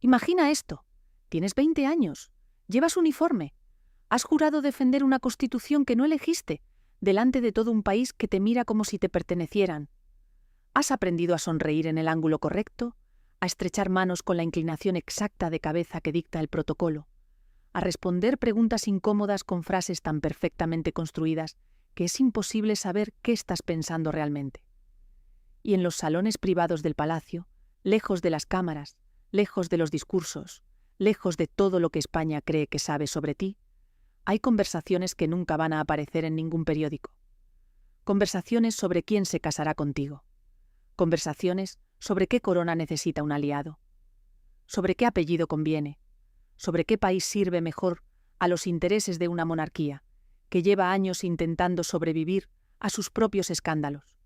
Imagina esto. Tienes 20 años, llevas uniforme, has jurado defender una constitución que no elegiste, delante de todo un país que te mira como si te pertenecieran. Has aprendido a sonreír en el ángulo correcto, a estrechar manos con la inclinación exacta de cabeza que dicta el protocolo, a responder preguntas incómodas con frases tan perfectamente construidas que es imposible saber qué estás pensando realmente. Y en los salones privados del palacio, lejos de las cámaras, lejos de los discursos, lejos de todo lo que España cree que sabe sobre ti, hay conversaciones que nunca van a aparecer en ningún periódico. Conversaciones sobre quién se casará contigo. Conversaciones sobre qué corona necesita un aliado. Sobre qué apellido conviene. Sobre qué país sirve mejor a los intereses de una monarquía que lleva años intentando sobrevivir a sus propios escándalos.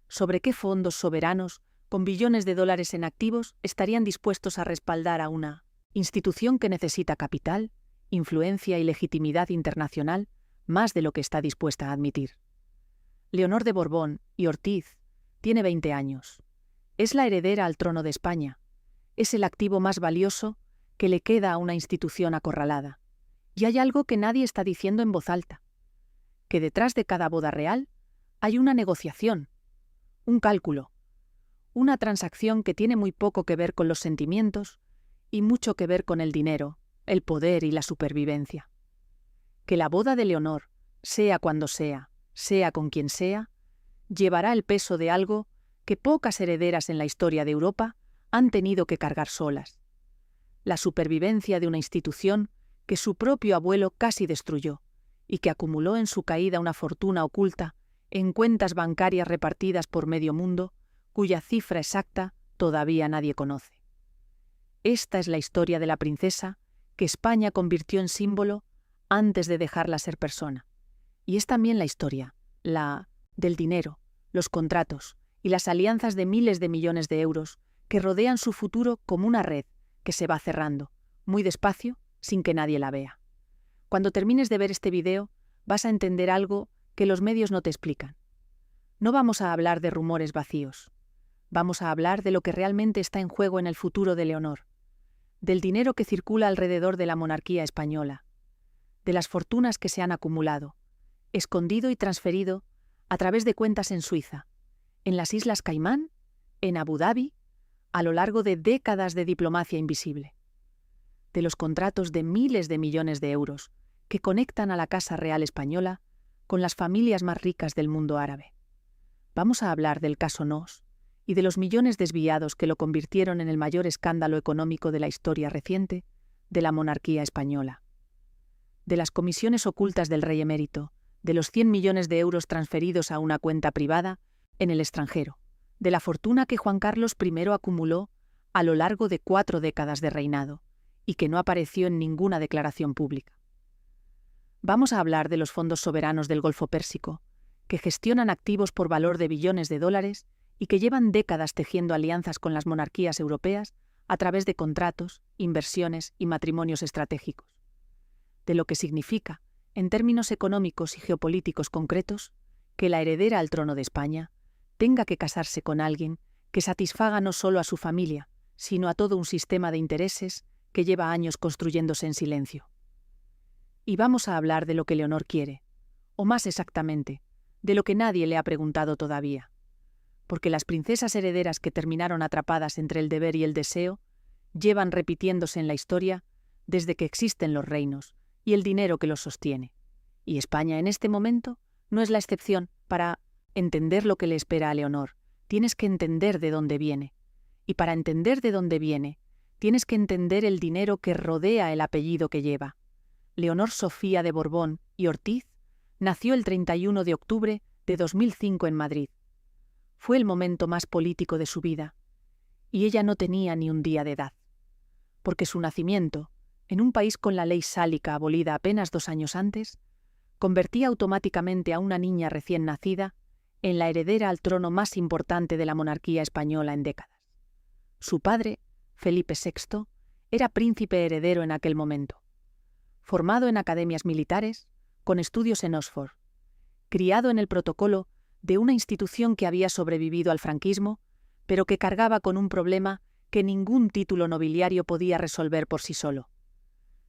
Sobre qué fondos soberanos con billones de dólares en activos estarían dispuestos a respaldar a una institución que necesita capital, influencia y legitimidad internacional más de lo que está dispuesta a admitir. Leonor de Borbón y Ortiz tiene 20 años. Es la heredera al trono de España. Es el activo más valioso que le queda a una institución acorralada. Y hay algo que nadie está diciendo en voz alta. Que detrás de cada boda real hay una negociación, un cálculo, una transacción que tiene muy poco que ver con los sentimientos y mucho que ver con el dinero, el poder y la supervivencia. Que la boda de Leonor, sea cuando sea con quien sea, llevará el peso de algo que pocas herederas en la historia de Europa han tenido que cargar solas. La supervivencia de una institución que su propio abuelo casi destruyó y que acumuló en su caída una fortuna oculta en cuentas bancarias repartidas por medio mundo, cuya cifra exacta todavía nadie conoce. Esta es la historia de la princesa que España convirtió en símbolo antes de dejarla ser persona. Y es también la historia, la del dinero, los contratos y las alianzas de miles de millones de euros que rodean su futuro como una red que se va cerrando, muy despacio, sin que nadie la vea. Cuando termines de ver este video, vas a entender algo que los medios no te explican. No vamos a hablar de rumores vacíos. Vamos a hablar de lo que realmente está en juego en el futuro de Leonor, del dinero que circula alrededor de la monarquía española, de las fortunas que se han acumulado, escondido y transferido a través de cuentas en Suiza, en las Islas Caimán, en Abu Dhabi, a lo largo de décadas de diplomacia invisible, de los contratos de miles de millones de euros que conectan a la Casa Real Española con las familias más ricas del mundo árabe. Vamos a hablar del caso Nos y de los millones desviados que lo convirtieron en el mayor escándalo económico de la historia reciente de la monarquía española. De las comisiones ocultas del rey emérito, de los 100 millones de euros transferidos a una cuenta privada en el extranjero, de la fortuna que Juan Carlos I acumuló a lo largo de 4 décadas de reinado y que no apareció en ninguna declaración pública. Vamos a hablar de los fondos soberanos del Golfo Pérsico, que gestionan activos por valor de billones de dólares y que llevan décadas tejiendo alianzas con las monarquías europeas a través de contratos, inversiones y matrimonios estratégicos. De lo que significa, en términos económicos y geopolíticos concretos, que la heredera al trono de España tenga que casarse con alguien que satisfaga no solo a su familia, sino a todo un sistema de intereses que lleva años construyéndose en silencio. Y vamos a hablar de lo que Leonor quiere, o más exactamente, de lo que nadie le ha preguntado todavía. Porque las princesas herederas que terminaron atrapadas entre el deber y el deseo llevan repitiéndose en la historia desde que existen los reinos y el dinero que los sostiene. Y España en este momento no es la excepción. Para entender lo que le espera a Leonor, tienes que entender de dónde viene. Y para entender de dónde viene, tienes que entender el dinero que rodea el apellido que lleva. Leonor Sofía de Borbón y Ortiz nació el 31 de octubre de 2005 en Madrid. Fue el momento más político de su vida, y ella no tenía ni un día de edad. Porque su nacimiento, en un país con la ley sálica abolida apenas 2 años antes, convertía automáticamente a una niña recién nacida en la heredera al trono más importante de la monarquía española en décadas. Su padre, Felipe VI, era príncipe heredero en aquel momento. Formado en academias militares, con estudios en Oxford, criado en el protocolo de una institución que había sobrevivido al franquismo, pero que cargaba con un problema que ningún título nobiliario podía resolver por sí solo.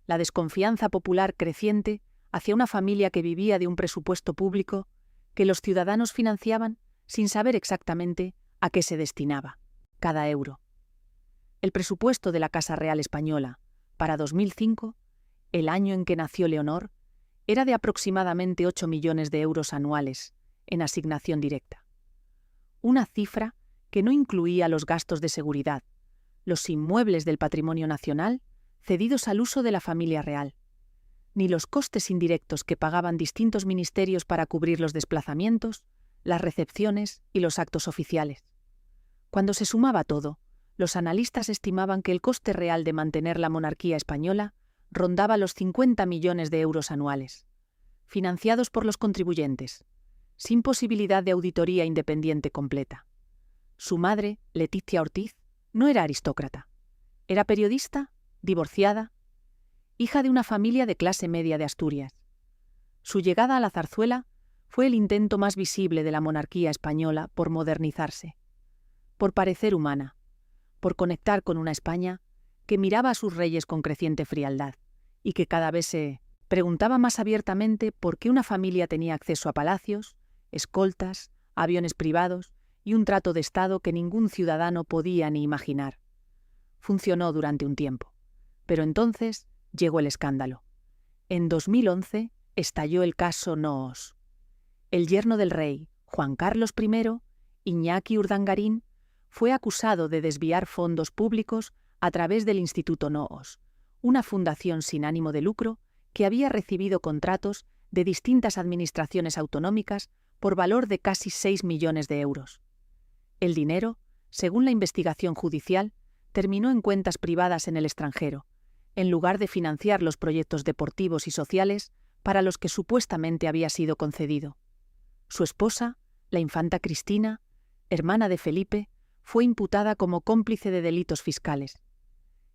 La desconfianza popular creciente hacia una familia que vivía de un presupuesto público que los ciudadanos financiaban sin saber exactamente a qué se destinaba cada euro. El presupuesto de la Casa Real Española para 2005, el año en que nació Leonor, era de aproximadamente 8 millones de euros anuales en asignación directa. Una cifra que no incluía los gastos de seguridad, los inmuebles del patrimonio nacional cedidos al uso de la familia real, ni los costes indirectos que pagaban distintos ministerios para cubrir los desplazamientos, las recepciones y los actos oficiales. Cuando se sumaba todo, los analistas estimaban que el coste real de mantener la monarquía española rondaba los 50 millones de euros anuales, financiados por los contribuyentes, sin posibilidad de auditoría independiente completa. Su madre, Leticia Ortiz, no era aristócrata. Era periodista, divorciada, hija de una familia de clase media de Asturias. Su llegada a la zarzuela fue el intento más visible de la monarquía española por modernizarse, por parecer humana, por conectar con una España que miraba a sus reyes con creciente frialdad y que cada vez se preguntaba más abiertamente por qué una familia tenía acceso a palacios, escoltas, aviones privados y un trato de Estado que ningún ciudadano podía ni imaginar. Funcionó durante un tiempo, pero entonces llegó el escándalo. En 2011 estalló el caso Noos. El yerno del rey, Juan Carlos I, Iñaki Urdangarín, fue acusado de desviar fondos públicos a través del Instituto Noos, una fundación sin ánimo de lucro que había recibido contratos de distintas administraciones autonómicas por valor de casi 6 millones de euros. El dinero, según la investigación judicial, terminó en cuentas privadas en el extranjero, en lugar de financiar los proyectos deportivos y sociales para los que supuestamente había sido concedido. Su esposa, la infanta Cristina, hermana de Felipe, fue imputada como cómplice de delitos fiscales.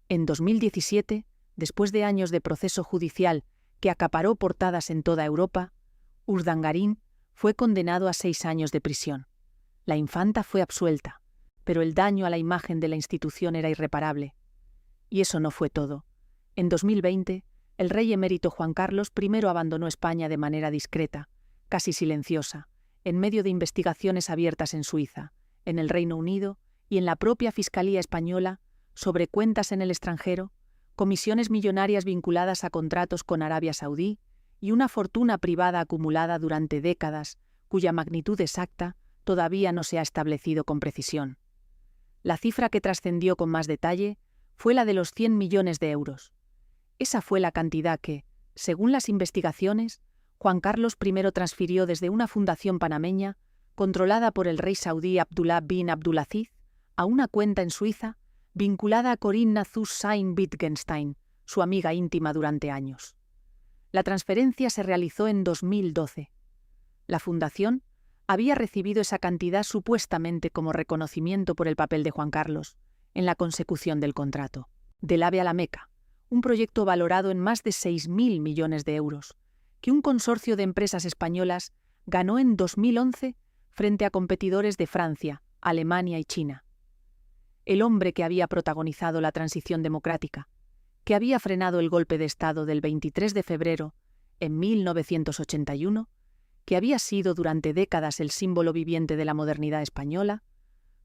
En 2017, después de años de proceso judicial que acaparó portadas en toda Europa, Urdangarín fue condenado a 6 años de prisión. La infanta fue absuelta, pero el daño a la imagen de la institución era irreparable. Y eso no fue todo. En 2020, el rey emérito Juan Carlos I abandonó España de manera discreta, casi silenciosa, en medio de investigaciones abiertas en Suiza, en el Reino Unido y en la propia Fiscalía Española sobre cuentas en el extranjero, comisiones millonarias vinculadas a contratos con Arabia Saudí y una fortuna privada acumulada durante décadas, cuya magnitud exacta todavía no se ha establecido con precisión. La cifra que trascendió con más detalle fue la de los 100 millones de euros. Esa fue la cantidad que, según las investigaciones, Juan Carlos I transfirió desde una fundación panameña, controlada por el rey saudí Abdullah bin Abdulaziz, a una cuenta en Suiza vinculada a Corinna Zuss-Sein-Wittgenstein, su amiga íntima durante años. La transferencia se realizó en 2012. La fundación había recibido esa cantidad supuestamente como reconocimiento por el papel de Juan Carlos en la consecución del contrato del AVE a la Meca, un proyecto valorado en más de 6.000 millones de euros, que un consorcio de empresas españolas ganó en 2011 frente a competidores de Francia, Alemania y China. El hombre que había protagonizado la transición democrática, que había frenado el golpe de Estado del 23 de febrero en 1981, que había sido durante décadas el símbolo viviente de la modernidad española,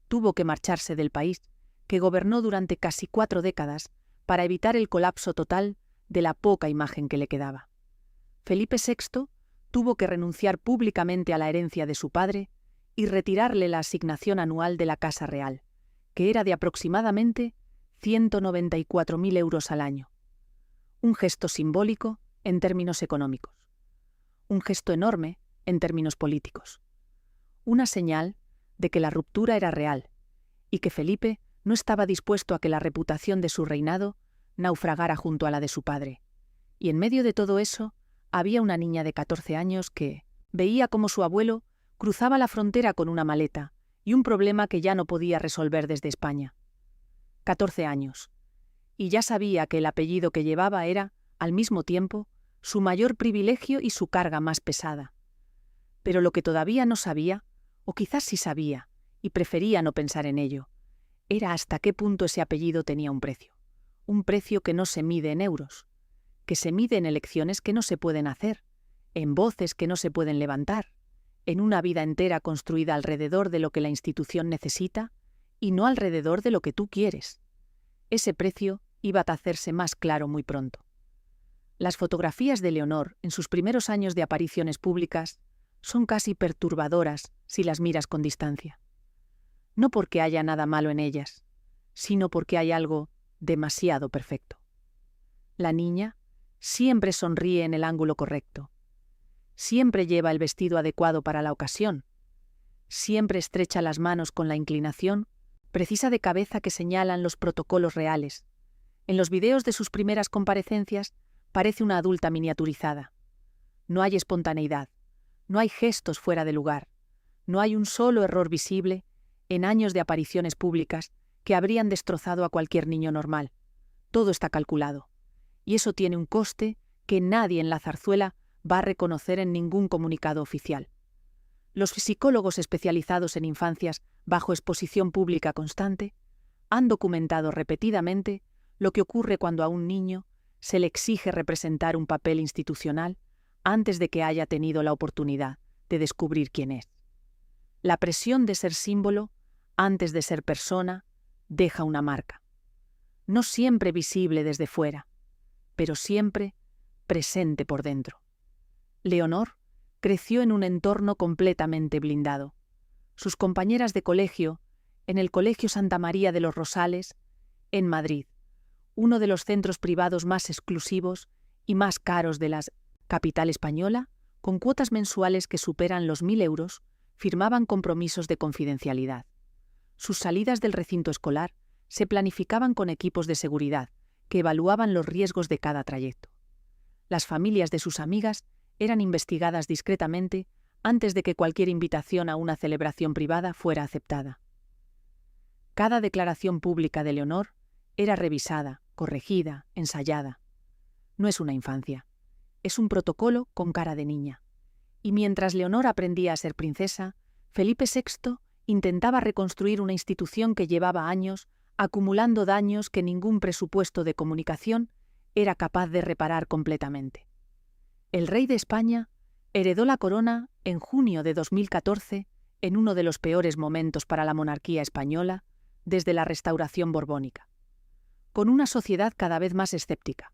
tuvo que marcharse del país, que gobernó durante casi 4 décadas, para evitar el colapso total de la poca imagen que le quedaba. Felipe VI tuvo que renunciar públicamente a la herencia de su padre y retirarle la asignación anual de la Casa Real, que era de aproximadamente 194.000 euros al año. Un gesto simbólico en términos económicos. Un gesto enorme en términos políticos. Una señal de que la ruptura era real y que Felipe no estaba dispuesto a que la reputación de su reinado naufragara junto a la de su padre. Y en medio de todo eso, había una niña de 14 años que veía cómo su abuelo cruzaba la frontera con una maleta y un problema que ya no podía resolver desde España. 14 años. Y ya sabía que el apellido que llevaba era, al mismo tiempo, su mayor privilegio y su carga más pesada. Pero lo que todavía no sabía, o quizás sí sabía, y prefería no pensar en ello, era hasta qué punto ese apellido tenía un precio que no se mide en euros, que se mide en elecciones que no se pueden hacer, en voces que no se pueden levantar, en una vida entera construida alrededor de lo que la institución necesita y no alrededor de lo que tú quieres. Ese precio iba a hacerse más claro muy pronto. Las fotografías de Leonor en sus primeros años de apariciones públicas son casi perturbadoras si las miras con distancia. No porque haya nada malo en ellas, sino porque hay algo demasiado perfecto. La niña siempre sonríe en el ángulo correcto. Siempre lleva el vestido adecuado para la ocasión. Siempre estrecha las manos con la inclinación precisa de cabeza que señalan los protocolos reales. En los videos de sus primeras comparecencias parece una adulta miniaturizada. No hay espontaneidad, no hay gestos fuera de lugar, no hay un solo error visible en años de apariciones públicas que habrían destrozado a cualquier niño normal. Todo está calculado. Y eso tiene un coste que nadie en la zarzuela va a reconocer en ningún comunicado oficial. Los psicólogos especializados en infancias bajo exposición pública constante han documentado repetidamente lo que ocurre cuando a un niño se le exige representar un papel institucional antes de que haya tenido la oportunidad de descubrir quién es. La presión de ser símbolo antes de ser persona deja una marca. No siempre visible desde fuera, pero siempre presente por dentro. Leonor creció en un entorno completamente blindado. Sus compañeras de colegio, en el Colegio Santa María de los Rosales, en Madrid, uno de los centros privados más exclusivos y más caros de la capital española, con cuotas mensuales que superan los 1.000 euros, firmaban compromisos de confidencialidad. Sus salidas del recinto escolar se planificaban con equipos de seguridad que evaluaban los riesgos de cada trayecto. Las familias de sus amigas eran investigadas discretamente antes de que cualquier invitación a una celebración privada fuera aceptada. Cada declaración pública de Leonor era revisada, corregida, ensayada. No es una infancia, es un protocolo con cara de niña. Y mientras Leonor aprendía a ser princesa, Felipe VI intentaba reconstruir una institución que llevaba años acumulando daños que ningún presupuesto de comunicación era capaz de reparar completamente. El rey de España heredó la corona en junio de 2014 en uno de los peores momentos para la monarquía española desde la restauración borbónica, con una sociedad cada vez más escéptica,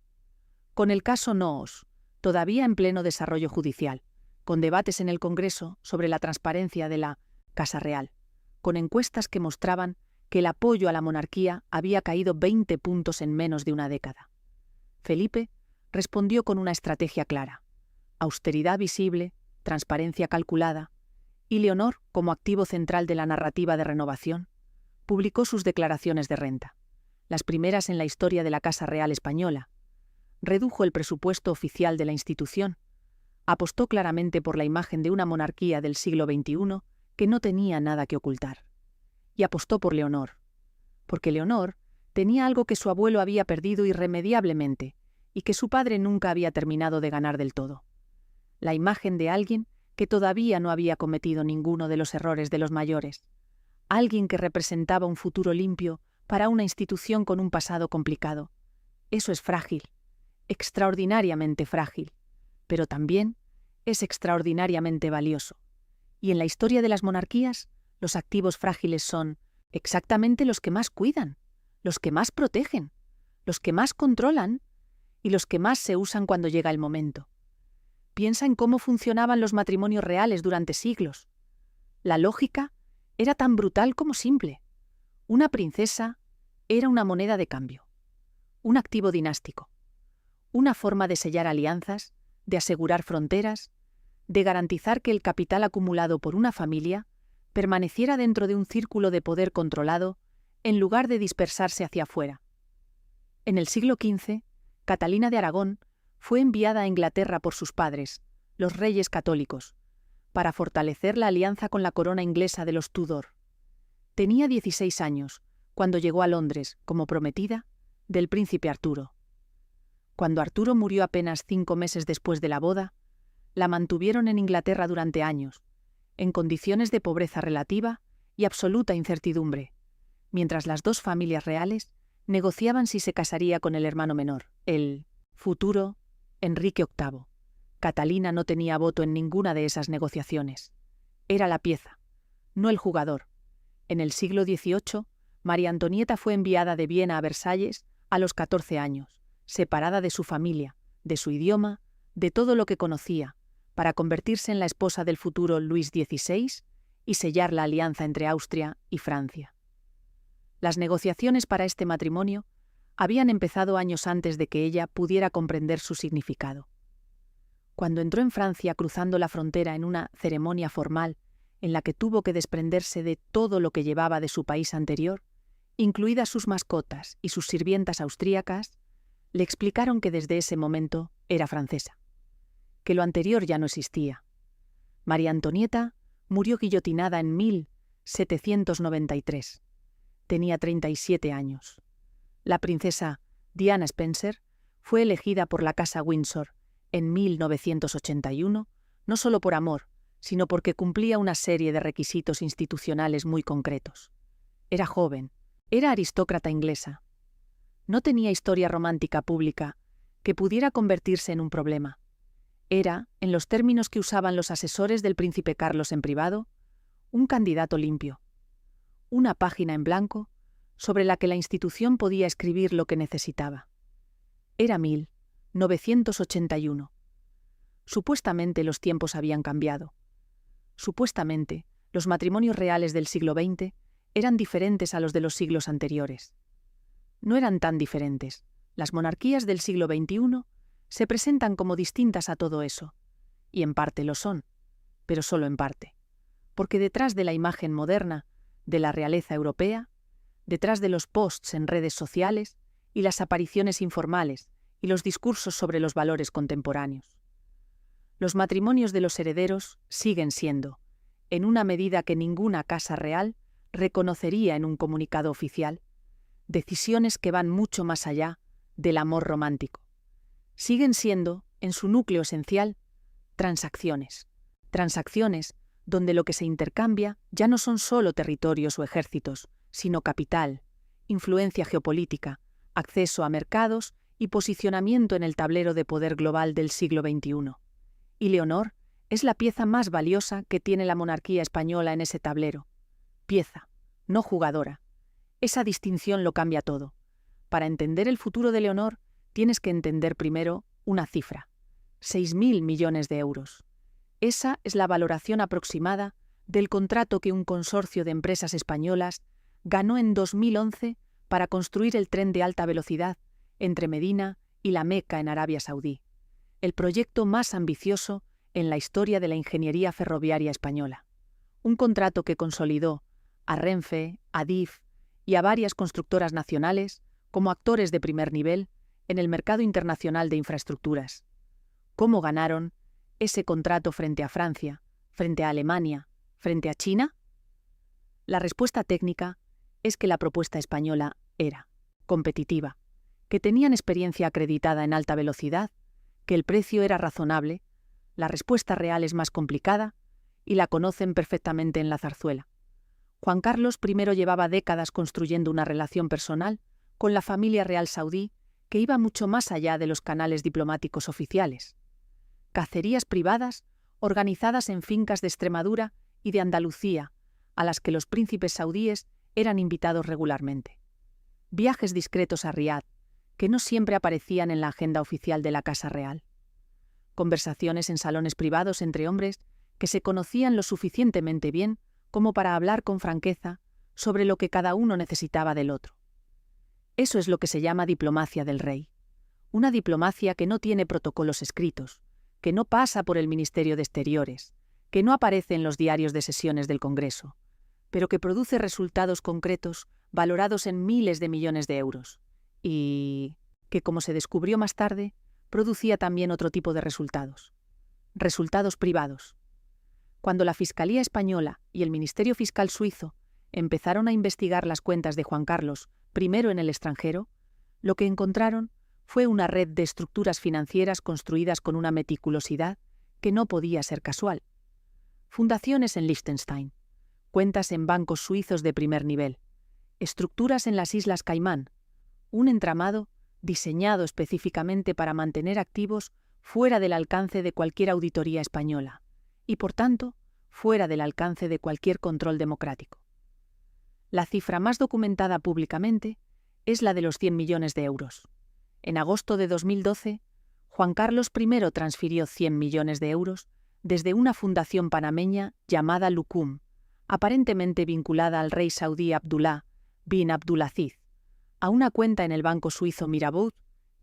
con el caso Noos, todavía en pleno desarrollo judicial, con debates en el Congreso sobre la transparencia de la Casa Real, con encuestas que mostraban que el apoyo a la monarquía había caído 20 puntos en menos de una década. Felipe respondió con una estrategia clara: austeridad visible, transparencia calculada, y Leonor, como activo central de la narrativa de renovación, publicó sus declaraciones de renta, las primeras en la historia de la Casa Real española, redujo el presupuesto oficial de la institución, apostó claramente por la imagen de una monarquía del siglo XXI que no tenía nada que ocultar, y apostó por Leonor, porque Leonor tenía algo que su abuelo había perdido irremediablemente y que su padre nunca había terminado de ganar del todo: la imagen de alguien que todavía no había cometido ninguno de los errores de los mayores, alguien que representaba un futuro limpio para una institución con un pasado complicado. Eso es frágil, extraordinariamente frágil, pero también es extraordinariamente valioso. Y en la historia de las monarquías, los activos frágiles son exactamente los que más cuidan, los que más protegen, los que más controlan y los que más se usan cuando llega el momento. Piensa en cómo funcionaban los matrimonios reales durante siglos. La lógica era tan brutal como simple. Una princesa era una moneda de cambio, un activo dinástico, una forma de sellar alianzas, de asegurar fronteras, de garantizar que el capital acumulado por una familia permaneciera dentro de un círculo de poder controlado en lugar de dispersarse hacia afuera. En el siglo XV, Catalina de Aragón fue enviada a Inglaterra por sus padres, los reyes católicos, para fortalecer la alianza con la corona inglesa de los Tudor. Tenía 16 años cuando llegó a Londres, como prometida, del príncipe Arturo. Cuando Arturo murió apenas 5 meses después de la boda, la mantuvieron en Inglaterra durante años, en condiciones de pobreza relativa y absoluta incertidumbre, mientras las dos familias reales negociaban si se casaría con el hermano menor, el futuro Enrique VIII. Catalina no tenía voto en ninguna de esas negociaciones. Era la pieza, no el jugador. En el siglo XVIII, María Antonieta fue enviada de Viena a Versalles a los 14 años, separada de su familia, de su idioma, de todo lo que conocía, para convertirse en la esposa del futuro Luis XVI y sellar la alianza entre Austria y Francia. Las negociaciones para este matrimonio habían empezado años antes de que ella pudiera comprender su significado. Cuando entró en Francia cruzando la frontera en una ceremonia formal en la que tuvo que desprenderse de todo lo que llevaba de su país anterior, incluidas sus mascotas y sus sirvientas austríacas, le explicaron que desde ese momento era francesa, que lo anterior ya no existía. María Antonieta murió guillotinada en 1793. Tenía 37 años. La princesa Diana Spencer fue elegida por la Casa Windsor en 1981, no solo por amor, sino porque cumplía una serie de requisitos institucionales muy concretos. Era joven, era aristócrata inglesa. No tenía historia romántica pública que pudiera convertirse en un problema. Era, en los términos que usaban los asesores del príncipe Carlos en privado, un candidato limpio. Una página en blanco sobre la que la institución podía escribir lo que necesitaba. Era 1981. Supuestamente los tiempos habían cambiado. Supuestamente, los matrimonios reales del siglo XX eran diferentes a los de los siglos anteriores. No eran tan diferentes. Las monarquías del siglo XXI se presentan como distintas a todo eso, y en parte lo son, pero solo en parte, porque detrás de la imagen moderna de la realeza europea, detrás de los posts en redes sociales y las apariciones informales y los discursos sobre los valores contemporáneos, los matrimonios de los herederos siguen siendo, en una medida que ninguna casa real reconocería en un comunicado oficial, decisiones que van mucho más allá del amor romántico. Siguen siendo, en su núcleo esencial, transacciones. Transacciones donde lo que se intercambia ya no son solo territorios o ejércitos, sino capital, influencia geopolítica, acceso a mercados y posicionamiento en el tablero de poder global del siglo XXI. Y Leonor es la pieza más valiosa que tiene la monarquía española en ese tablero. Pieza, no jugadora. Esa distinción lo cambia todo. Para entender el futuro de Leonor, tienes que entender primero una cifra: 6.000 millones de euros. Esa es la valoración aproximada del contrato que un consorcio de empresas españolas ganó en 2011 para construir el tren de alta velocidad entre Medina y La Meca en Arabia Saudí, el proyecto más ambicioso en la historia de la ingeniería ferroviaria española. Un contrato que consolidó a Renfe, a Adif y a varias constructoras nacionales como actores de primer nivel en el mercado internacional de infraestructuras. ¿Cómo ganaron ese contrato frente a Francia, frente a Alemania, frente a China? La respuesta técnica es que la propuesta española era competitiva, que tenían experiencia acreditada en alta velocidad, que el precio era razonable, la respuesta real es más complicada y la conocen perfectamente en la zarzuela. Juan Carlos I llevaba décadas construyendo una relación personal con la familia real saudí que iba mucho más allá de los canales diplomáticos oficiales. Cacerías privadas organizadas en fincas de Extremadura y de Andalucía, a las que los príncipes saudíes eran invitados regularmente. Viajes discretos a Riad, que no siempre aparecían en la agenda oficial de la Casa Real. Conversaciones en salones privados entre hombres que se conocían lo suficientemente bien como para hablar con franqueza sobre lo que cada uno necesitaba del otro. Eso es lo que se llama diplomacia del rey. Una diplomacia que no tiene protocolos escritos, que no pasa por el Ministerio de Exteriores, que no aparece en los diarios de sesiones del Congreso, pero que produce resultados concretos valorados en miles de millones de euros, y que, como se descubrió más tarde, producía también otro tipo de resultados. Resultados privados. Cuando la Fiscalía Española y el Ministerio Fiscal Suizo empezaron a investigar las cuentas de Juan Carlos, primero en el extranjero, lo que encontraron fue una red de estructuras financieras construidas con una meticulosidad que no podía ser casual. Fundaciones en Liechtenstein, cuentas en bancos suizos de primer nivel, estructuras en las Islas Caimán, un entramado diseñado específicamente para mantener activos fuera del alcance de cualquier auditoría española y, por tanto, fuera del alcance de cualquier control democrático. La cifra más documentada públicamente es la de los 100 millones de euros. En agosto de 2012, Juan Carlos I transfirió 100 millones de euros desde una fundación panameña llamada Luqum, aparentemente vinculada al rey saudí Abdullah bin Abdulaziz, a una cuenta en el banco suizo Mirabaud,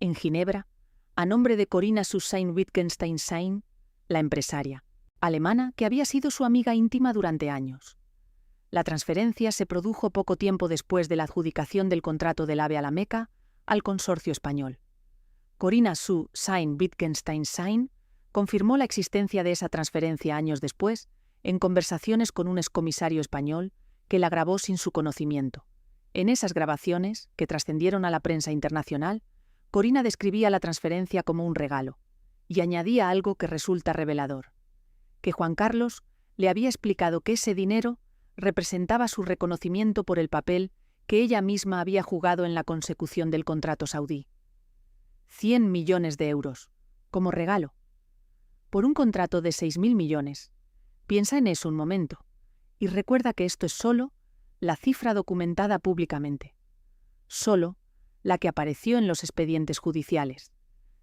en Ginebra, a nombre de Corinna Susanne Wittgenstein-Sein, la empresaria alemana que había sido su amiga íntima durante años. La transferencia se produjo poco tiempo después de la adjudicación del contrato del AVE a la Meca al consorcio español. Corinna Susanne Wittgenstein-Sein confirmó la existencia de esa transferencia años después en conversaciones con un excomisario español que la grabó sin su conocimiento. En esas grabaciones, que trascendieron a la prensa internacional, Corinna describía la transferencia como un regalo y añadía algo que resulta revelador: que Juan Carlos le había explicado que ese dinero representaba su reconocimiento por el papel que ella misma había jugado en la consecución del contrato saudí. 100 millones de euros, como regalo. Por un contrato de 6.000 millones. Piensa en eso un momento, y recuerda que esto es solo la cifra documentada públicamente. Solo la que apareció en los expedientes judiciales.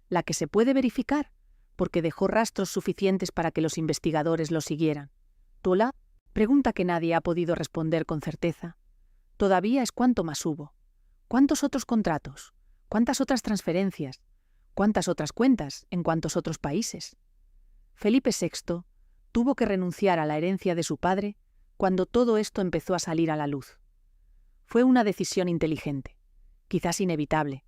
La que se puede verificar, porque dejó rastros suficientes para que los investigadores lo siguieran. ¿Tola? Pregunta que nadie ha podido responder con certeza. Todavía es cuánto más hubo. ¿Cuántos otros contratos? ¿Cuántas otras transferencias? ¿Cuántas otras cuentas en cuántos otros países? Felipe VI tuvo que renunciar a la herencia de su padre cuando todo esto empezó a salir a la luz. Fue una decisión inteligente, quizás inevitable,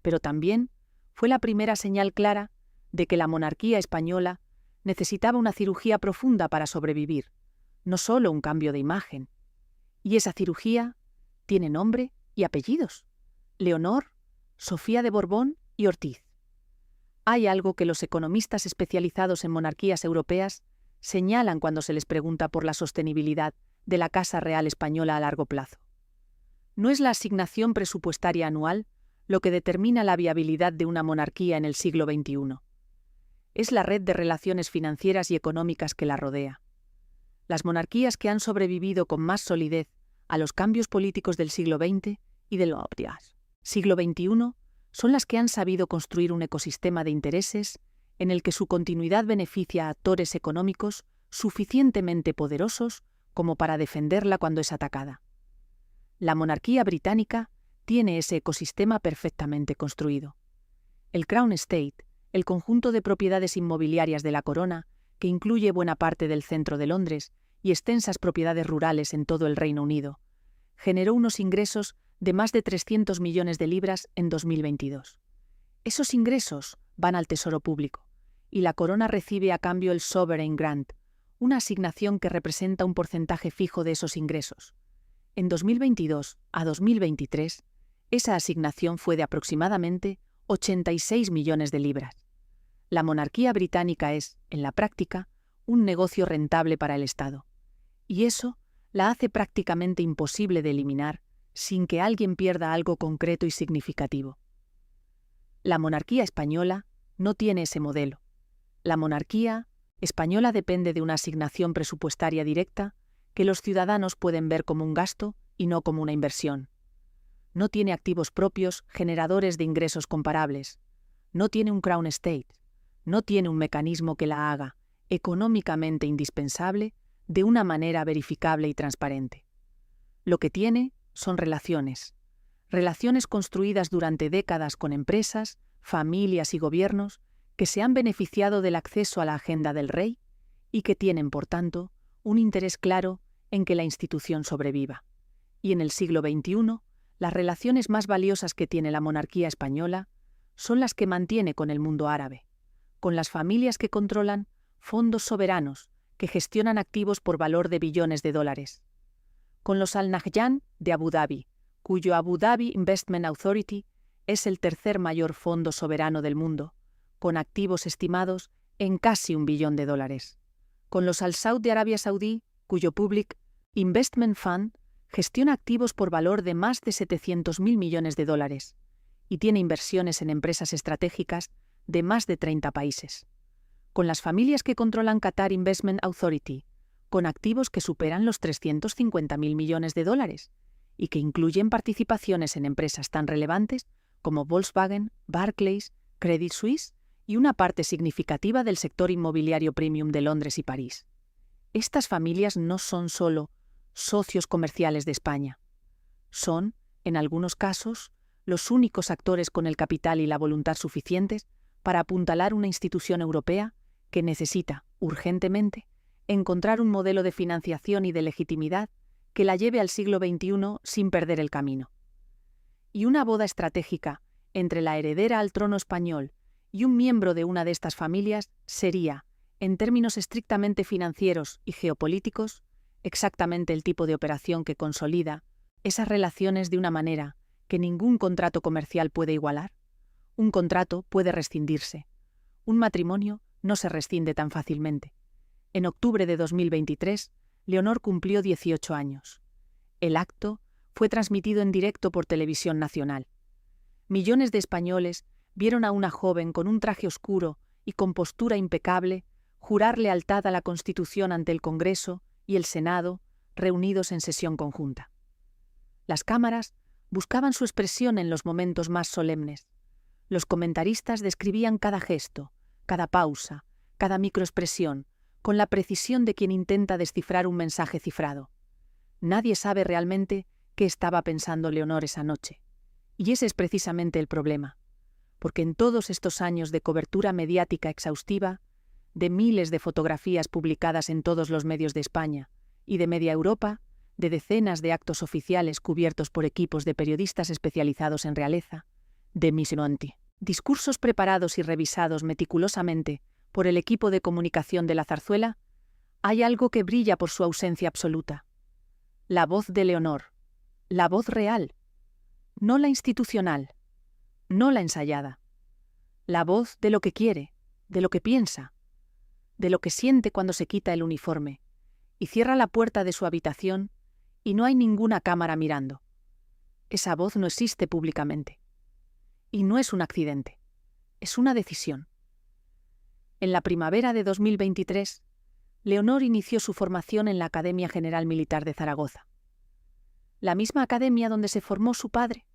pero también fue la primera señal clara de que la monarquía española necesitaba una cirugía profunda para sobrevivir, no solo un cambio de imagen. Y esa cirugía tiene nombre y apellidos: Leonor, Sofía de Borbón y Ortiz. Hay algo que los economistas especializados en monarquías europeas señalan cuando se les pregunta por la sostenibilidad de la Casa Real Española a largo plazo. No es la asignación presupuestaria anual lo que determina la viabilidad de una monarquía en el siglo XXI. Es la red de relaciones financieras y económicas que la rodea. Las monarquías que han sobrevivido con más solidez a los cambios políticos del siglo XX y del siglo XXI son las que han sabido construir un ecosistema de intereses en el que su continuidad beneficia a actores económicos suficientemente poderosos como para defenderla cuando es atacada. La monarquía británica tiene ese ecosistema perfectamente construido. El Crown Estate, el conjunto de propiedades inmobiliarias de la corona, que incluye buena parte del centro de Londres y extensas propiedades rurales en todo el Reino Unido, generó unos ingresos de más de 300 millones de libras en 2022. Esos ingresos van al tesoro público, y la corona recibe a cambio el Sovereign Grant, una asignación que representa un porcentaje fijo de esos ingresos. En 2022 a 2023, esa asignación fue de aproximadamente 86 millones de libras. La monarquía británica es, en la práctica, un negocio rentable para el Estado, y eso la hace prácticamente imposible de eliminar sin que alguien pierda algo concreto y significativo. La monarquía española no tiene ese modelo. La monarquía española depende de una asignación presupuestaria directa que los ciudadanos pueden ver como un gasto y no como una inversión. No tiene activos propios generadores de ingresos comparables. No tiene un Crown Estate. No tiene un mecanismo que la haga económicamente indispensable de una manera verificable y transparente. Lo que tiene son relaciones construidas durante décadas con empresas, familias y gobiernos que se han beneficiado del acceso a la agenda del rey y que tienen, por tanto, un interés claro en que la institución sobreviva. Y en el siglo XXI, las relaciones más valiosas que tiene la monarquía española son las que mantiene con el mundo árabe, con las familias que controlan fondos soberanos que gestionan activos por valor de billones de dólares, con los Al Nahyan de Abu Dhabi, cuyo Abu Dhabi Investment Authority es el tercer mayor fondo soberano del mundo, con activos estimados en casi $1 billón, con los Al Saud de Arabia Saudí, cuyo Public Investment Fund gestiona activos por valor de más de 700.000 millones de dólares y tiene inversiones en empresas estratégicas de más de 30 países. Con las familias que controlan Qatar Investment Authority, con activos que superan los 350.000 millones de dólares y que incluyen participaciones en empresas tan relevantes como Volkswagen, Barclays, Credit Suisse y una parte significativa del sector inmobiliario premium de Londres y París. Estas familias no son solo socios comerciales de España. Son, en algunos casos, los únicos actores con el capital y la voluntad suficientes para apuntalar una institución europea que necesita, urgentemente, encontrar un modelo de financiación y de legitimidad que la lleve al siglo XXI sin perder el camino. Y una boda estratégica entre la heredera al trono español y un miembro de una de estas familias sería, en términos estrictamente financieros y geopolíticos, exactamente el tipo de operación que consolida esas relaciones de una manera que ningún contrato comercial puede igualar. Un contrato puede rescindirse. Un matrimonio no se rescinde tan fácilmente. En octubre de 2023, Leonor cumplió 18 años. El acto fue transmitido en directo por Televisión Nacional. Millones de españoles vieron a una joven con un traje oscuro y con postura impecable jurar lealtad a la Constitución ante el Congreso y el Senado, reunidos en sesión conjunta. Las cámaras buscaban su expresión en los momentos más solemnes. Los comentaristas describían cada gesto, cada pausa, cada microexpresión, con la precisión de quien intenta descifrar un mensaje cifrado. Nadie sabe realmente qué estaba pensando Leonor esa noche. Y ese es precisamente el problema, porque en todos estos años de cobertura mediática exhaustiva, de miles de fotografías publicadas en todos los medios de España y de media Europa, de decenas de actos oficiales cubiertos por equipos de periodistas especializados en realeza, de discursos preparados y revisados meticulosamente por el equipo de comunicación de la Zarzuela, hay algo que brilla por su ausencia absoluta. La voz de Leonor, la voz real, no la institucional, no la ensayada. La voz de lo que quiere, de lo que piensa, de lo que siente cuando se quita el uniforme y cierra la puerta de su habitación y no hay ninguna cámara mirando. Esa voz no existe públicamente. Y no es un accidente, es una decisión. En la primavera de 2023, Leonor inició su formación en la Academia General Militar de Zaragoza. La misma academia donde se formó su padre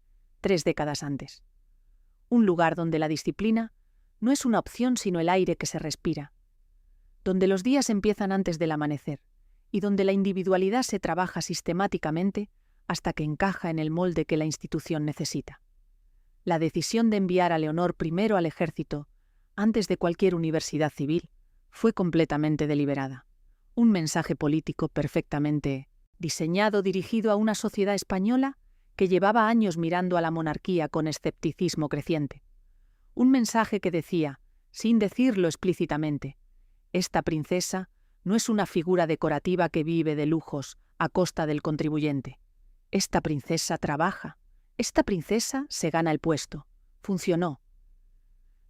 3 décadas antes. Un lugar donde la disciplina no es una opción sino el aire que se respira. Donde los días empiezan antes del amanecer y donde la individualidad se trabaja sistemáticamente hasta que encaja en el molde que la institución necesita. La decisión de enviar a Leonor primero al ejército, antes de cualquier universidad civil, fue completamente deliberada. Un mensaje político perfectamente diseñado dirigido a una sociedad española que llevaba años mirando a la monarquía con escepticismo creciente. Un mensaje que decía, sin decirlo explícitamente, esta princesa no es una figura decorativa que vive de lujos a costa del contribuyente. Esta princesa trabaja. Esta princesa se gana el puesto. Funcionó.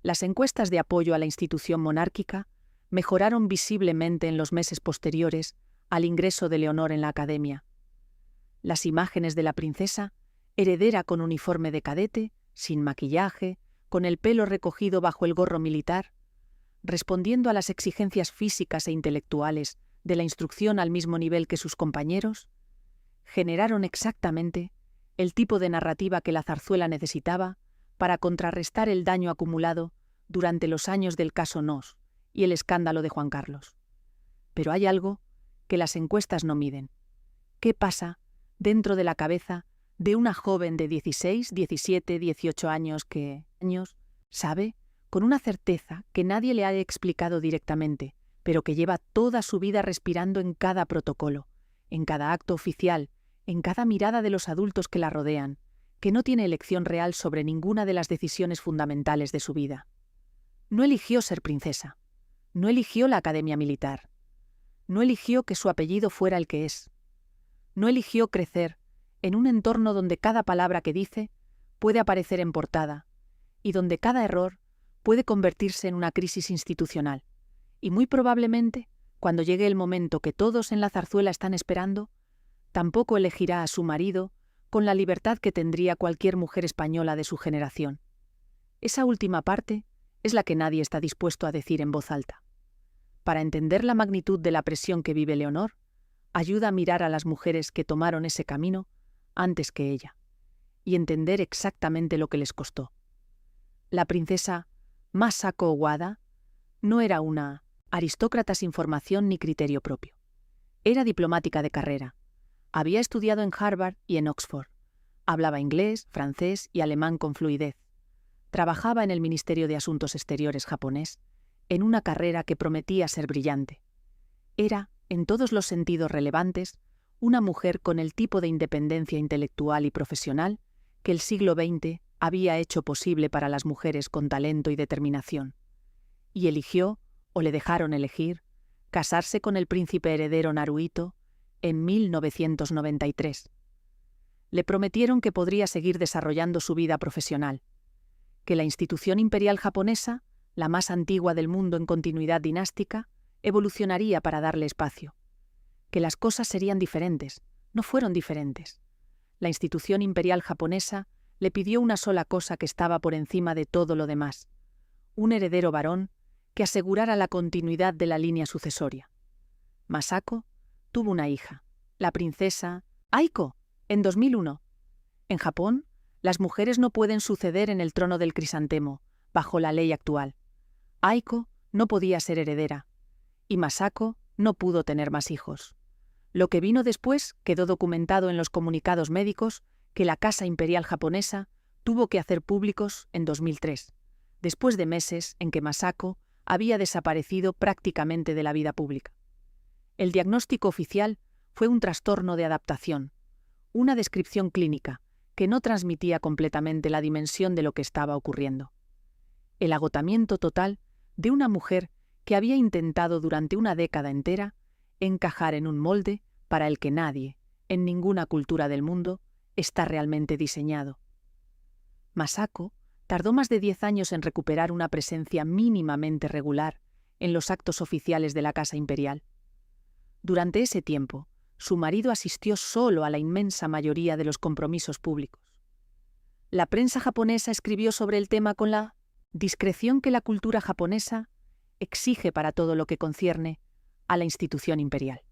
Las encuestas de apoyo a la institución monárquica mejoraron visiblemente en los meses posteriores al ingreso de Leonor en la academia. Las imágenes de la princesa, heredera con uniforme de cadete, sin maquillaje, con el pelo recogido bajo el gorro militar, respondiendo a las exigencias físicas e intelectuales de la instrucción al mismo nivel que sus compañeros, generaron exactamente el tipo de narrativa que la zarzuela necesitaba para contrarrestar el daño acumulado durante los años del caso Nos y el escándalo de Juan Carlos. Pero hay algo que las encuestas no miden. ¿Qué pasa dentro de la cabeza de una joven de 16, 17, 18 años que sabe, con una certeza que nadie le ha explicado directamente, pero que lleva toda su vida respirando en cada protocolo, en cada acto oficial, en cada mirada de los adultos que la rodean, que no tiene elección real sobre ninguna de las decisiones fundamentales de su vida? No eligió ser princesa, no eligió la academia militar, no eligió que su apellido fuera el que es, no eligió crecer en un entorno donde cada palabra que dice puede aparecer en portada y donde cada error puede convertirse en una crisis institucional. Y muy probablemente, cuando llegue el momento que todos en la zarzuela están esperando, Tampoco elegirá a su marido con la libertad que tendría cualquier mujer española de su generación. Esa última parte es la que nadie está dispuesto a decir en voz alta. Para entender la magnitud de la presión que vive Leonor, ayuda a mirar a las mujeres que tomaron ese camino antes que ella, y entender exactamente lo que les costó. La princesa Masako Owada no era una aristócrata sin formación ni criterio propio. Era diplomática de carrera. Había estudiado en Harvard y en Oxford. Hablaba inglés, francés y alemán con fluidez. Trabajaba en el Ministerio de Asuntos Exteriores japonés, en una carrera que prometía ser brillante. Era, en todos los sentidos relevantes, una mujer con el tipo de independencia intelectual y profesional que el siglo XX había hecho posible para las mujeres con talento y determinación. Y eligió, o le dejaron elegir, casarse con el príncipe heredero Naruhito en 1993. Le prometieron que podría seguir desarrollando su vida profesional, que la institución imperial japonesa, la más antigua del mundo en continuidad dinástica, evolucionaría para darle espacio, que las cosas serían diferentes. No fueron diferentes. La institución imperial japonesa le pidió una sola cosa que estaba por encima de todo lo demás: un heredero varón que asegurara la continuidad de la línea sucesoria. Masako tuvo una hija, la princesa Aiko, en 2001. En Japón, las mujeres no pueden suceder en el trono del crisantemo, bajo la ley actual. Aiko no podía ser heredera, y Masako no pudo tener más hijos. Lo que vino después quedó documentado en los comunicados médicos que la Casa Imperial japonesa tuvo que hacer públicos en 2003, después de meses en que Masako había desaparecido prácticamente de la vida pública. El diagnóstico oficial fue un trastorno de adaptación, una descripción clínica que no transmitía completamente la dimensión de lo que estaba ocurriendo. El agotamiento total de una mujer que había intentado durante una década entera encajar en un molde para el que nadie, en ninguna cultura del mundo, está realmente diseñado. Masako tardó más de 10 años en recuperar una presencia mínimamente regular en los actos oficiales de la Casa Imperial. Durante ese tiempo, su marido asistió solo a la inmensa mayoría de los compromisos públicos. La prensa japonesa escribió sobre el tema con la discreción que la cultura japonesa exige para todo lo que concierne a la institución imperial.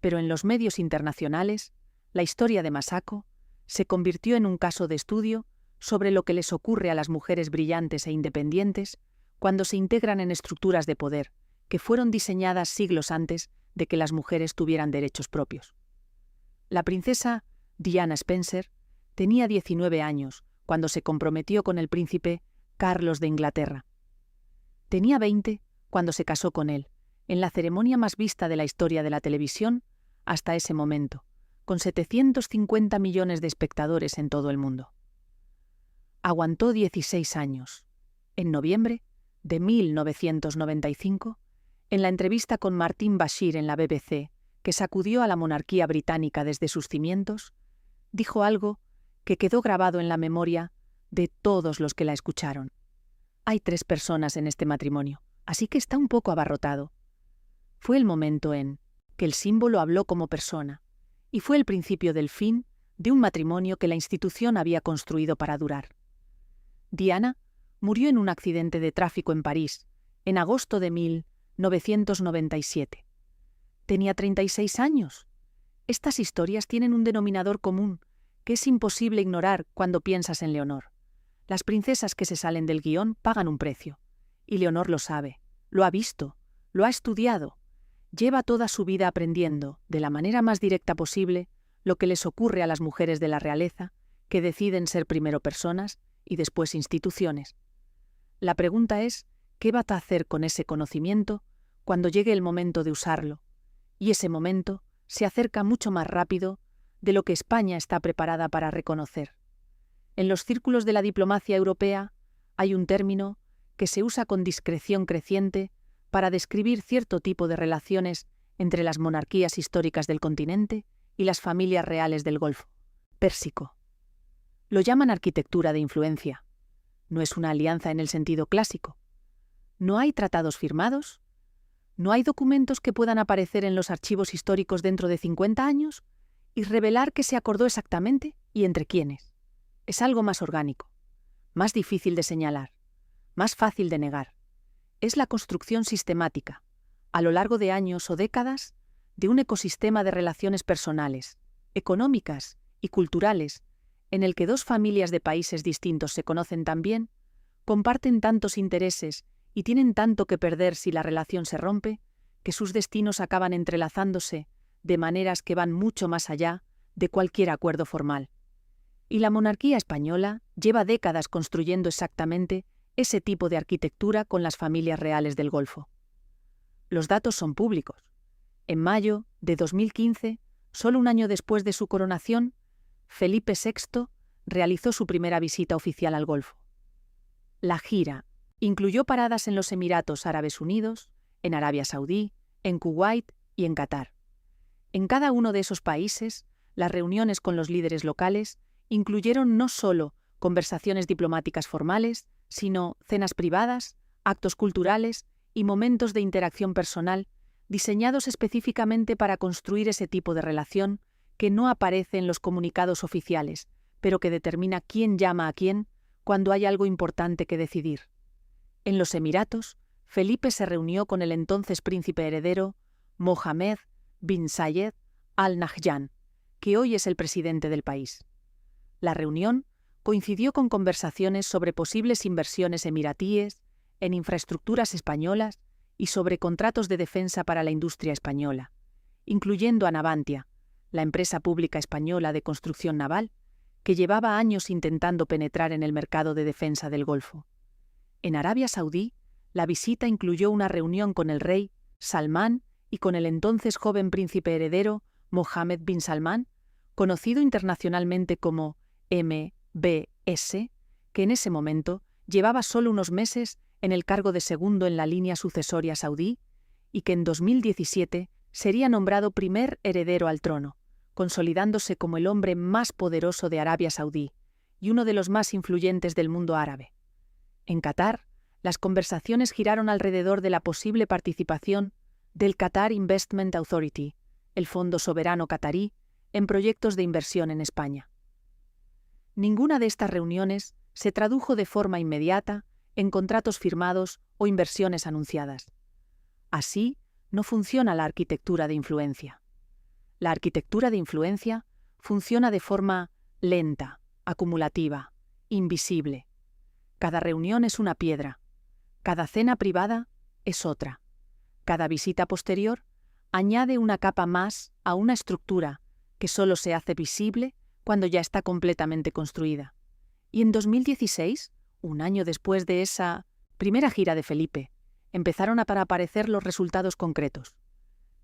Pero en los medios internacionales, la historia de Masako se convirtió en un caso de estudio sobre lo que les ocurre a las mujeres brillantes e independientes cuando se integran en estructuras de poder que fueron diseñadas siglos antes de que las mujeres tuvieran derechos propios. La princesa Diana Spencer tenía 19 años cuando se comprometió con el príncipe Carlos de Inglaterra. Tenía 20 cuando se casó con él, en la ceremonia más vista de la historia de la televisión hasta ese momento, con 750 millones de espectadores en todo el mundo. Aguantó 16 años. En noviembre de 1995, en la entrevista con Martin Bashir en la BBC, que sacudió a la monarquía británica desde sus cimientos, dijo algo que quedó grabado en la memoria de todos los que la escucharon. Hay 3 personas en este matrimonio, así que está un poco abarrotado. Fue el momento en que el símbolo habló como persona, y fue el principio del fin de un matrimonio que la institución había construido para durar. Diana murió en un accidente de tráfico en París, en agosto de 1997. Tenía 36 años. Estas historias tienen un denominador común que es imposible ignorar cuando piensas en Leonor. Las princesas que se salen del guión pagan un precio. Y Leonor lo sabe, lo ha visto, lo ha estudiado. Lleva toda su vida aprendiendo, de la manera más directa posible, lo que les ocurre a las mujeres de la realeza, que deciden ser primero personas y después instituciones. La pregunta es, ¿qué va a hacer con ese conocimiento cuando llegue el momento de usarlo? Y ese momento se acerca mucho más rápido de lo que España está preparada para reconocer. En los círculos de la diplomacia europea hay un término que se usa con discreción creciente para describir cierto tipo de relaciones entre las monarquías históricas del continente y las familias reales del Golfo Pérsico. Lo llaman arquitectura de influencia. No es una alianza en el sentido clásico. No hay tratados firmados. No hay documentos que puedan aparecer en los archivos históricos dentro de 50 años. y revelar qué se acordó exactamente y entre quiénes. Es algo más orgánico, más difícil de señalar, más fácil de negar. Es la construcción sistemática, a lo largo de años o décadas, de un ecosistema de relaciones personales, económicas y culturales, en el que dos familias de países distintos se conocen tan bien, comparten tantos intereses y tienen tanto que perder si la relación se rompe, que sus destinos acaban entrelazándose de maneras que van mucho más allá de cualquier acuerdo formal. Y la monarquía española lleva décadas construyendo exactamente ese tipo de arquitectura con las familias reales del Golfo. Los datos son públicos. En mayo de 2015, solo un año después de su coronación, Felipe VI realizó su primera visita oficial al Golfo. La gira incluyó paradas en los Emiratos Árabes Unidos, en Arabia Saudí, en Kuwait y en Qatar. En cada uno de esos países, las reuniones con los líderes locales incluyeron no solo conversaciones diplomáticas formales, sino cenas privadas, actos culturales y momentos de interacción personal diseñados específicamente para construir ese tipo de relación que no aparece en los comunicados oficiales, pero que determina quién llama a quién cuando hay algo importante que decidir. En los Emiratos, Felipe se reunió con el entonces príncipe heredero Mohammed bin Zayed Al Nahyan, que hoy es el presidente del país. La reunión coincidió con conversaciones sobre posibles inversiones emiratíes, en infraestructuras españolas y sobre contratos de defensa para la industria española, incluyendo a Navantia, la empresa pública española de construcción naval, que llevaba años intentando penetrar en el mercado de defensa del Golfo. En Arabia Saudí, la visita incluyó una reunión con el rey Salmán y con el entonces joven príncipe heredero Mohammed bin Salman, conocido internacionalmente como MBS, que en ese momento llevaba solo unos meses en el cargo de segundo en la línea sucesoria saudí y que en 2017 sería nombrado primer heredero al trono, consolidándose como el hombre más poderoso de Arabia Saudí y uno de los más influyentes del mundo árabe. En Qatar, las conversaciones giraron alrededor de la posible participación del Qatar Investment Authority, el fondo soberano qatarí, en proyectos de inversión en España. Ninguna de estas reuniones se tradujo de forma inmediata en contratos firmados o inversiones anunciadas. Así no funciona la arquitectura de influencia. La arquitectura de influencia funciona de forma lenta, acumulativa, invisible. Cada reunión es una piedra, cada cena privada es otra, cada visita posterior añade una capa más a una estructura que solo se hace visible cuando ya está completamente construida. Y en 2016, un año después de esa primera gira de Felipe, empezaron a aparecer los resultados concretos.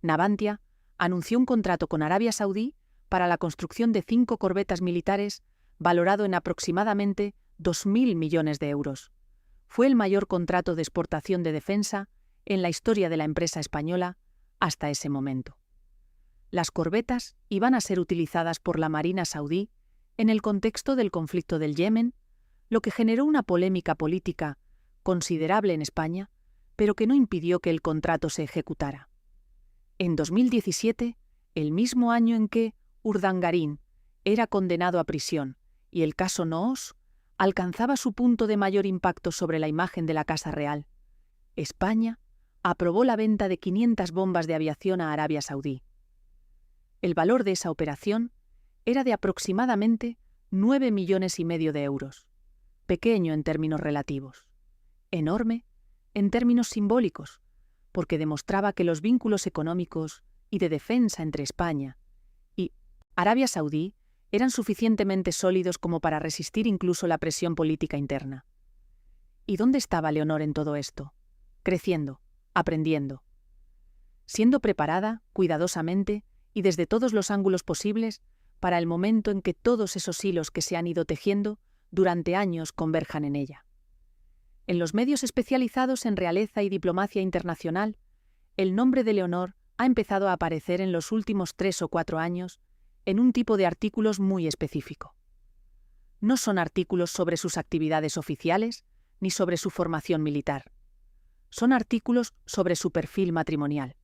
Navantia anunció un contrato con Arabia Saudí para la construcción de 5 corbetas militares valorado en aproximadamente 2.000 millones de euros. Fue el mayor contrato de exportación de defensa en la historia de la empresa española hasta ese momento. Las corbetas iban a ser utilizadas por la Marina saudí en el contexto del conflicto del Yemen, lo que generó una polémica política considerable en España, pero que no impidió que el contrato se ejecutara. En 2017, el mismo año en que Urdangarín era condenado a prisión y el caso Noos alcanzaba su punto de mayor impacto sobre la imagen de la Casa Real, España aprobó la venta de 500 bombas de aviación a Arabia Saudí. El valor de esa operación era de aproximadamente 9,5 millones de euros, pequeño en términos relativos, enorme en términos simbólicos, porque demostraba que los vínculos económicos y de defensa entre España y Arabia Saudí eran suficientemente sólidos como para resistir incluso la presión política interna. ¿Y dónde estaba Leonor en todo esto? Creciendo, aprendiendo, siendo preparada cuidadosamente y desde todos los ángulos posibles para el momento en que todos esos hilos que se han ido tejiendo durante años converjan en ella. En los medios especializados en realeza y diplomacia internacional, el nombre de Leonor ha empezado a aparecer en los últimos 3 o 4 años en un tipo de artículos muy específico. No son artículos sobre sus actividades oficiales ni sobre su formación militar. Son artículos sobre su perfil matrimonial,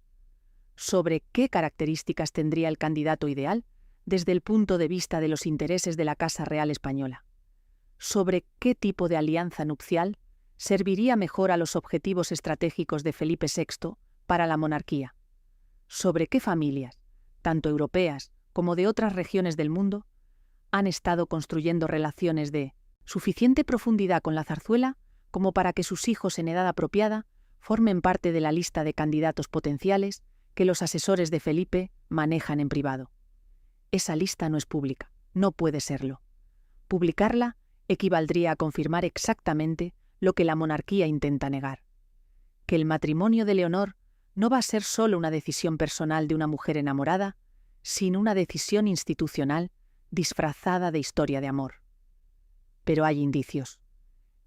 sobre qué características tendría el candidato ideal desde el punto de vista de los intereses de la Casa Real Española. Sobre qué tipo de alianza nupcial serviría mejor a los objetivos estratégicos de Felipe VI para la monarquía. Sobre qué familias, tanto europeas como de otras regiones del mundo, han estado construyendo relaciones de suficiente profundidad con la zarzuela como para que sus hijos en edad apropiada formen parte de la lista de candidatos potenciales que los asesores de Felipe manejan en privado. Esa lista no es pública, no puede serlo. Publicarla equivaldría a confirmar exactamente lo que la monarquía intenta negar: que el matrimonio de Leonor no va a ser solo una decisión personal de una mujer enamorada, sino una decisión institucional disfrazada de historia de amor. Pero hay indicios.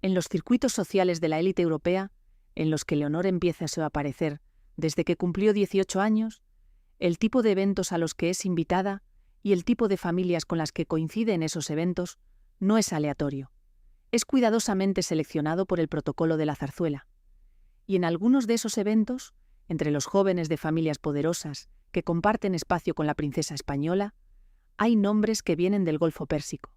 En los circuitos sociales de la élite europea, en los que Leonor empieza a aparecer desde que cumplió 18 años, el tipo de eventos a los que es invitada y el tipo de familias con las que coincide en esos eventos no es aleatorio. Es cuidadosamente seleccionado por el protocolo de la zarzuela. Y en algunos de esos eventos, entre los jóvenes de familias poderosas que comparten espacio con la princesa española, hay nombres que vienen del Golfo Pérsico.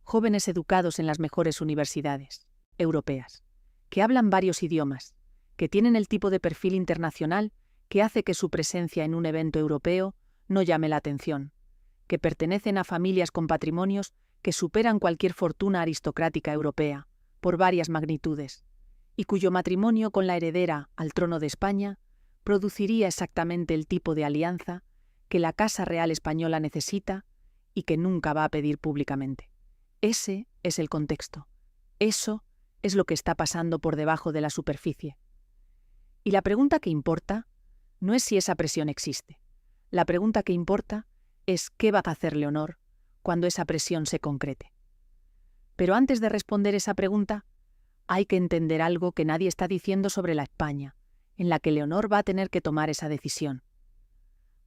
Jóvenes educados en las mejores universidades europeas, que hablan varios idiomas, que tienen el tipo de perfil internacional que hace que su presencia en un evento europeo no llame la atención, que pertenecen a familias con patrimonios que superan cualquier fortuna aristocrática europea, por varias magnitudes, y cuyo matrimonio con la heredera al trono de España produciría exactamente el tipo de alianza que la Casa Real Española necesita y que nunca va a pedir públicamente. Ese es el contexto. Eso es lo que está pasando por debajo de la superficie. Y la pregunta que importa no es si esa presión existe. La pregunta que importa es qué va a hacer Leonor cuando esa presión se concrete. Pero antes de responder esa pregunta, hay que entender algo que nadie está diciendo sobre la España, en la que Leonor va a tener que tomar esa decisión.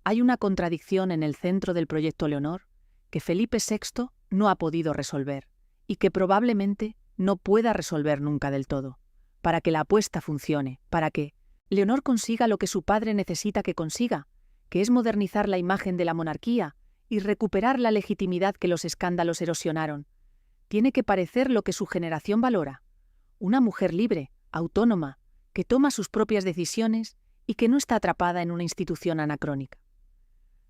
Hay una contradicción en el centro del proyecto Leonor que Felipe VI no ha podido resolver y que probablemente no pueda resolver nunca del todo, para que la apuesta funcione, para que Leonor consiga lo que su padre necesita que consiga, que es modernizar la imagen de la monarquía y recuperar la legitimidad que los escándalos erosionaron. Tiene que parecer lo que su generación valora: una mujer libre, autónoma, que toma sus propias decisiones y que no está atrapada en una institución anacrónica.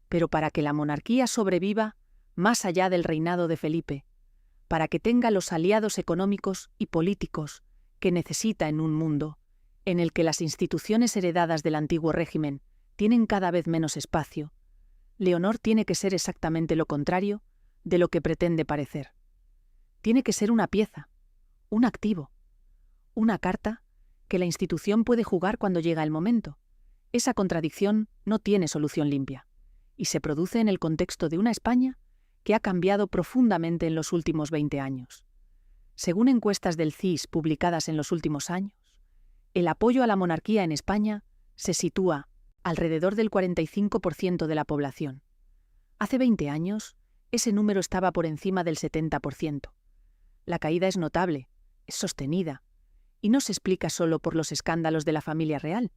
Pero para que la monarquía sobreviva más allá del reinado de Felipe, para que tenga los aliados económicos y políticos que necesita en un mundo en el que las instituciones heredadas del antiguo régimen tienen cada vez menos espacio, Leonor tiene que ser exactamente lo contrario de lo que pretende parecer. Tiene que ser una pieza, un activo, una carta que la institución puede jugar cuando llega el momento. Esa contradicción no tiene solución limpia, y se produce en el contexto de una España que ha cambiado profundamente en los últimos 20 años. Según encuestas del CIS publicadas en los últimos años, el apoyo a la monarquía en España se sitúa alrededor del 45% de la población. Hace 20 años, ese número estaba por encima del 70%. La caída es notable, es sostenida, y no se explica solo por los escándalos de la familia real.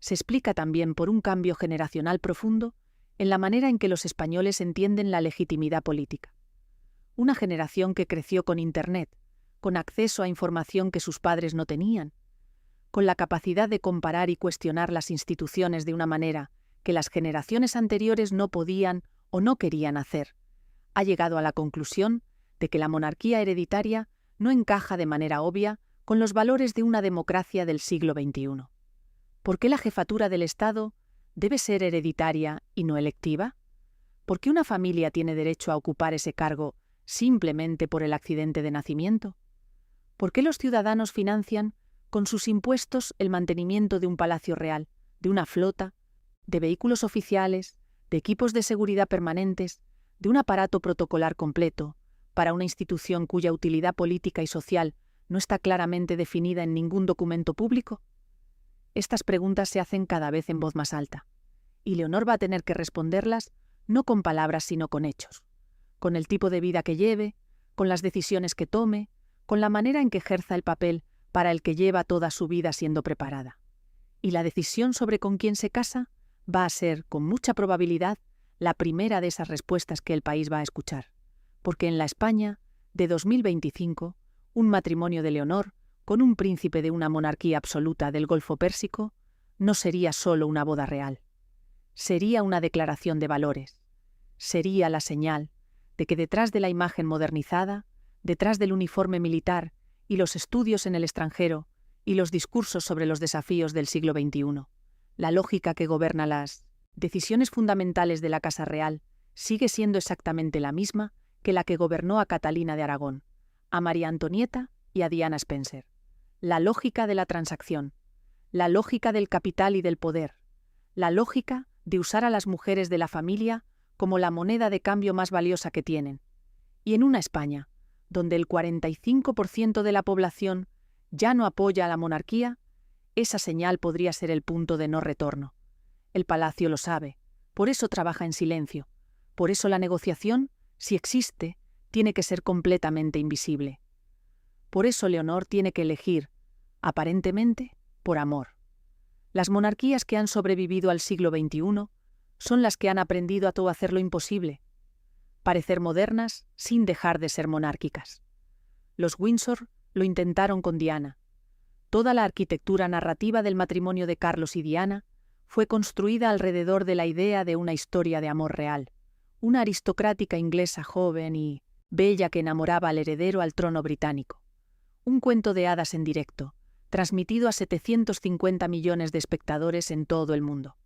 Se explica también por un cambio generacional profundo en la manera en que los españoles entienden la legitimidad política. Una generación que creció con Internet, con acceso a información que sus padres no tenían, con la capacidad de comparar y cuestionar las instituciones de una manera que las generaciones anteriores no podían o no querían hacer, ha llegado a la conclusión de que la monarquía hereditaria no encaja de manera obvia con los valores de una democracia del siglo XXI. ¿Por qué la jefatura del Estado debe ser hereditaria y no electiva? ¿Por qué una familia tiene derecho a ocupar ese cargo simplemente por el accidente de nacimiento? ¿Por qué los ciudadanos financian con sus impuestos el mantenimiento de un palacio real, de una flota, de vehículos oficiales, de equipos de seguridad permanentes, de un aparato protocolar completo, para una institución cuya utilidad política y social no está claramente definida en ningún documento público? Estas preguntas se hacen cada vez en voz más alta, y Leonor va a tener que responderlas no con palabras sino con hechos, con el tipo de vida que lleve, con las decisiones que tome, con la manera en que ejerza el papel para el que lleva toda su vida siendo preparada. Y la decisión sobre con quién se casa va a ser, con mucha probabilidad, la primera de esas respuestas que el país va a escuchar, porque en la España de 2025, un matrimonio de Leonor con un príncipe de una monarquía absoluta del Golfo Pérsico no sería solo una boda real. Sería una declaración de valores. Sería la señal de que detrás de la imagen modernizada, detrás del uniforme militar y los estudios en el extranjero y los discursos sobre los desafíos del siglo XXI, la lógica que gobierna las decisiones fundamentales de la Casa Real sigue siendo exactamente la misma que la que gobernó a Catalina de Aragón, a María Antonieta y a Diana Spencer. La lógica de la transacción, la lógica del capital y del poder, la lógica de usar a las mujeres de la familia como la moneda de cambio más valiosa que tienen. Y en una España, donde el 45% de la población ya no apoya a la monarquía, esa señal podría ser el punto de no retorno. El Palacio lo sabe, por eso trabaja en silencio, por eso la negociación, si existe, tiene que ser completamente invisible. Por eso Leonor tiene que elegir, aparentemente, por amor. Las monarquías que han sobrevivido al siglo XXI son las que han aprendido a todo hacer lo imposible, parecer modernas sin dejar de ser monárquicas. Los Windsor lo intentaron con Diana. Toda la arquitectura narrativa del matrimonio de Carlos y Diana fue construida alrededor de la idea de una historia de amor real, una aristocrática inglesa joven y bella que enamoraba al heredero al trono británico. Un cuento de hadas en directo, transmitido a 750 millones de espectadores en todo el mundo.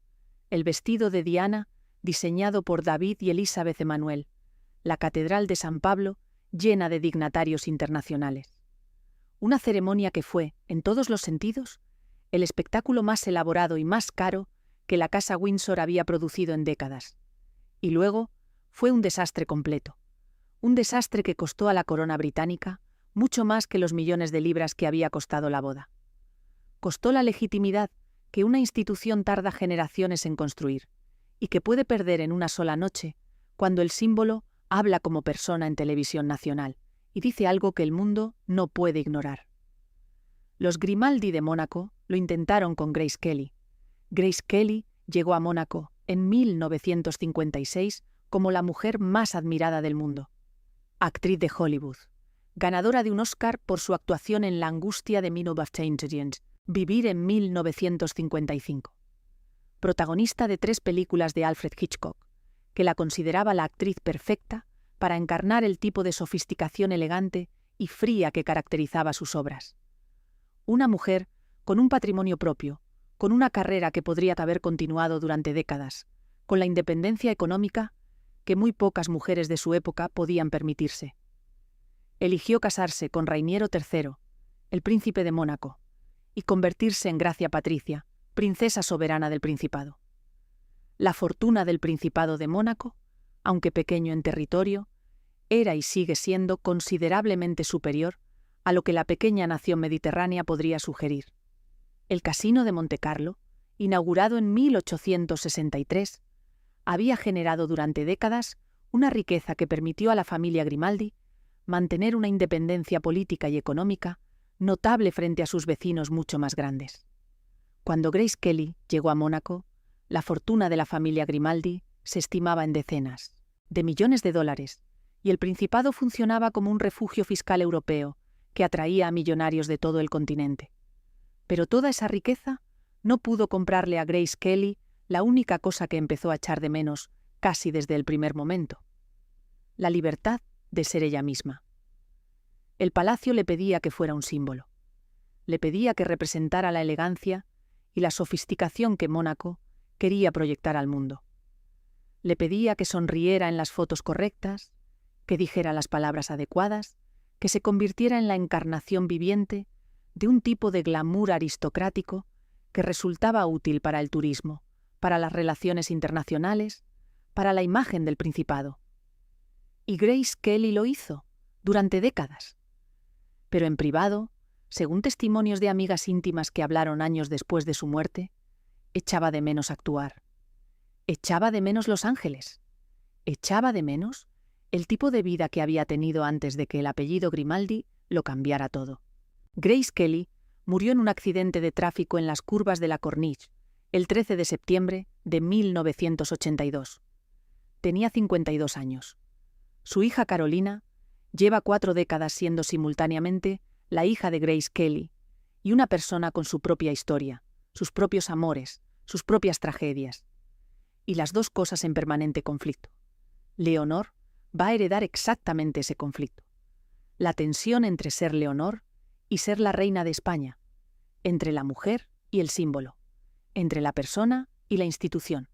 El vestido de Diana, diseñado por David y Elizabeth Emanuel. La Catedral de San Pablo, llena de dignatarios internacionales. Una ceremonia que fue, en todos los sentidos, el espectáculo más elaborado y más caro que la Casa Windsor había producido en décadas. Y luego, fue un desastre completo. Un desastre que costó a la corona británica mucho más que los millones de libras que había costado la boda. Costó la legitimidad que una institución tarda generaciones en construir, y que puede perder en una sola noche, cuando el símbolo habla como persona en televisión nacional, y dice algo que el mundo no puede ignorar. Los Grimaldi de Mónaco lo intentaron con Grace Kelly. Grace Kelly llegó a Mónaco en 1956 como la mujer más admirada del mundo. Actriz de Hollywood, ganadora de un Oscar por su actuación en La angustia de Vivir en 1955. Protagonista de 3 películas de Alfred Hitchcock, que la consideraba la actriz perfecta para encarnar el tipo de sofisticación elegante y fría que caracterizaba sus obras. Una mujer con un patrimonio propio, con una carrera que podría haber continuado durante décadas, con la independencia económica que muy pocas mujeres de su época podían permitirse. Eligió casarse con Rainiero III, el príncipe de Mónaco, y convertirse en Gracia Patricia, princesa soberana del Principado. La fortuna del Principado de Mónaco, aunque pequeño en territorio, era y sigue siendo considerablemente superior a lo que la pequeña nación mediterránea podría sugerir. El Casino de Montecarlo, inaugurado en 1863, había generado durante décadas una riqueza que permitió a la familia Grimaldi mantener una independencia política y económica notable frente a sus vecinos mucho más grandes. Cuando Grace Kelly llegó a Mónaco, la fortuna de la familia Grimaldi se estimaba en decenas de millones de dólares, y el Principado funcionaba como un refugio fiscal europeo que atraía a millonarios de todo el continente. Pero toda esa riqueza no pudo comprarle a Grace Kelly la única cosa que empezó a echar de menos casi desde el primer momento: la libertad de ser ella misma. El palacio le pedía que fuera un símbolo. Le pedía que representara la elegancia y la sofisticación que Mónaco quería proyectar al mundo. Le pedía que sonriera en las fotos correctas, que dijera las palabras adecuadas, que se convirtiera en la encarnación viviente de un tipo de glamour aristocrático que resultaba útil para el turismo, para las relaciones internacionales, para la imagen del Principado. Y Grace Kelly lo hizo, durante décadas. Pero en privado, según testimonios de amigas íntimas que hablaron años después de su muerte, echaba de menos actuar. Echaba de menos Los Ángeles. Echaba de menos el tipo de vida que había tenido antes de que el apellido Grimaldi lo cambiara todo. Grace Kelly murió en un accidente de tráfico en las curvas de la Corniche el 13 de septiembre de 1982. tenía 52 años. Su hija Carolina lleva 4 décadas siendo simultáneamente la hija de Grace Kelly y una persona con su propia historia, sus propios amores, sus propias tragedias. Y las dos cosas en permanente conflicto. Leonor va a heredar exactamente ese conflicto. La tensión entre ser Leonor y ser la reina de España, entre la mujer y el símbolo, entre la persona y la institución.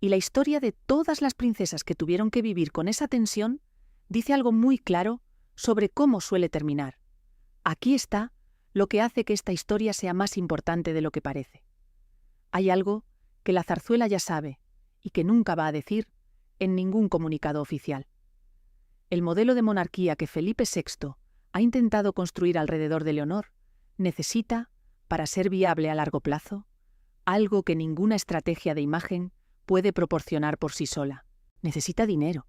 Y la historia de todas las princesas que tuvieron que vivir con esa tensión dice algo muy claro sobre cómo suele terminar. Aquí está lo que hace que esta historia sea más importante de lo que parece. Hay algo que la zarzuela ya sabe y que nunca va a decir en ningún comunicado oficial. El modelo de monarquía que Felipe VI ha intentado construir alrededor de Leonor necesita, para ser viable a largo plazo, algo que ninguna estrategia de imagen puede proporcionar por sí sola. Necesita dinero.